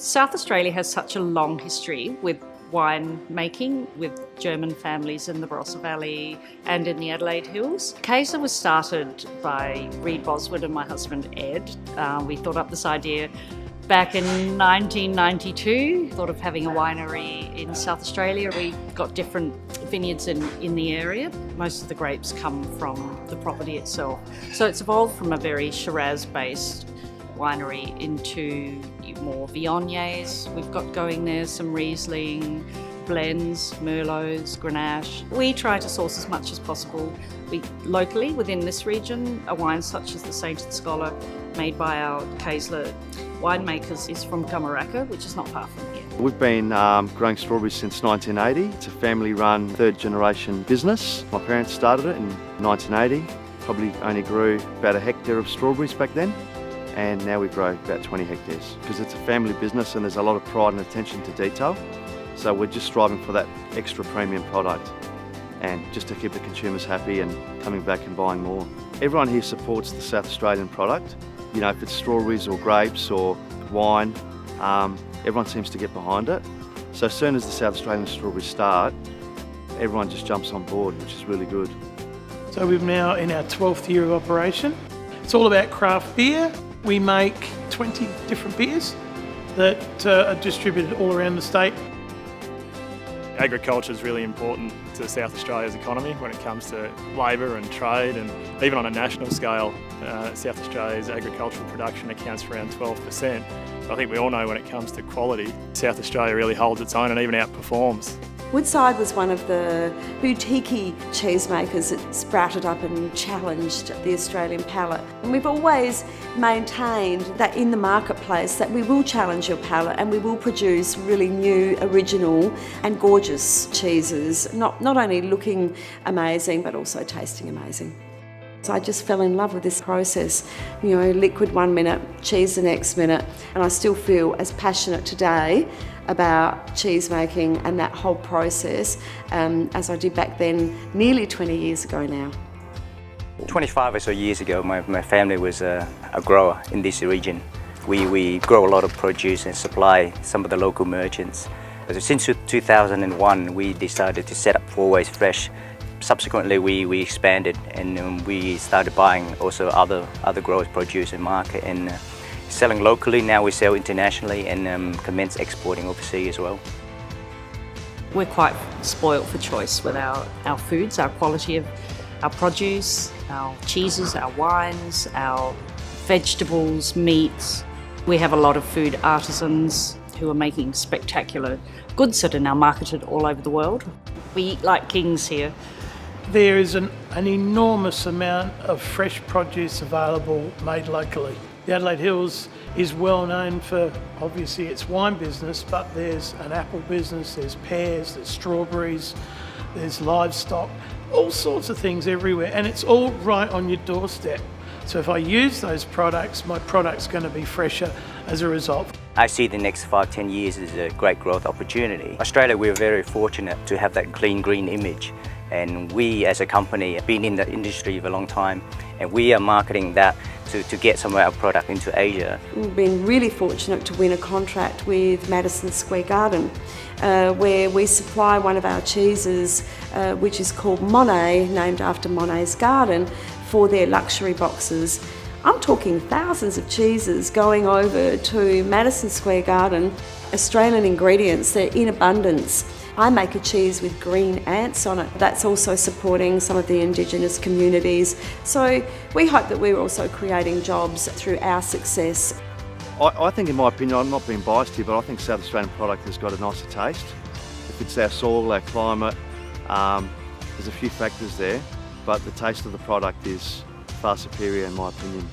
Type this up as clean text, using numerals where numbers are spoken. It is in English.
South Australia has such a long history with wine making with German families in the Barossa Valley and in the Adelaide Hills. Kaesler was started by Reid Boswood and my husband Ed. We thought up this idea back in 1992, thought of having a winery in South Australia. We got different vineyards in the area. Most of the grapes come from the property itself. So it's evolved from a very Shiraz-based winery into more Viogniers we've got going there, some Riesling, blends, Merlots, Grenache. We try to source as much as possible locally within this region. A wine such as the Sainted Scholar, made by our Kaesler winemakers, is from Camaraka, which is not far from here. We've been growing strawberries since 1980. It's a family-run, third-generation business. My parents started it in 1980. Probably only grew about a hectare of strawberries back then, and now we grow about 20 hectares. Because it's a family business and there's a lot of pride and attention to detail. So we're just striving for that extra premium product and just to keep the consumers happy and coming back and buying more. Everyone here supports the South Australian product. You know, if it's strawberries or grapes or wine, everyone seems to get behind it. So as soon as the South Australian strawberries start, everyone just jumps on board, which is really good. So we're now in our 12th year of operation. It's all about craft beer. We make 20 different beers that are distributed all around the state. Agriculture is really important to South Australia's economy when it comes to labour and trade, and even on a national scale, South Australia's agricultural production accounts for around 12%. So I think we all know when it comes to quality, South Australia really holds its own and even outperforms. Woodside was one of the boutique cheesemakers that sprouted up and challenged the Australian palate. And we've always maintained that in the marketplace that we will challenge your palate and we will produce really new, original and gorgeous cheeses, not only looking amazing but also tasting amazing. So I just fell in love with this process, you know, liquid 1 minute, cheese the next minute, and I still feel as passionate today about cheese making and that whole process as I did back then, nearly 20 years ago now. 25 or so years ago, my family was a grower in this region. We grow a lot of produce and supply some of the local merchants. Since 2001, we decided to set up Four Ways Fresh. Subsequently, we expanded and we started buying also other growers' produce and market and selling locally. Now we sell internationally and commence exporting overseas as well. We're quite spoilt for choice with our foods, our quality of our produce, our cheeses, our wines, our vegetables, meats. We have a lot of food artisans who are making spectacular goods that are now marketed all over the world. We eat like kings here. There is an enormous amount of fresh produce available made locally. The Adelaide Hills is well known for obviously its wine business, but there's an apple business, there's pears, there's strawberries, there's livestock, all sorts of things everywhere, and it's all right on your doorstep. So if I use those products, my product's going to be fresher as a result. I see the next 5-10 years as a great growth opportunity. Australia, we're very fortunate to have that clean green image, and we as a company have been in the industry for a long time, and we are marketing that to get some of our product into Asia. We've been really fortunate to win a contract with Madison Square Garden where we supply one of our cheeses which is called Monet, named after Monet's garden, for their luxury boxes. I'm talking thousands of cheeses going over to Madison Square Garden. Australian ingredients, they're in abundance. I make a cheese with green ants on it. That's also supporting some of the Indigenous communities. So we hope that we're also creating jobs through our success. I think, in my opinion, I'm not being biased here, but I think South Australian product has got a nicer taste. If it's our soil, our climate, there's a few factors there, but the taste of the product is far superior in my opinion.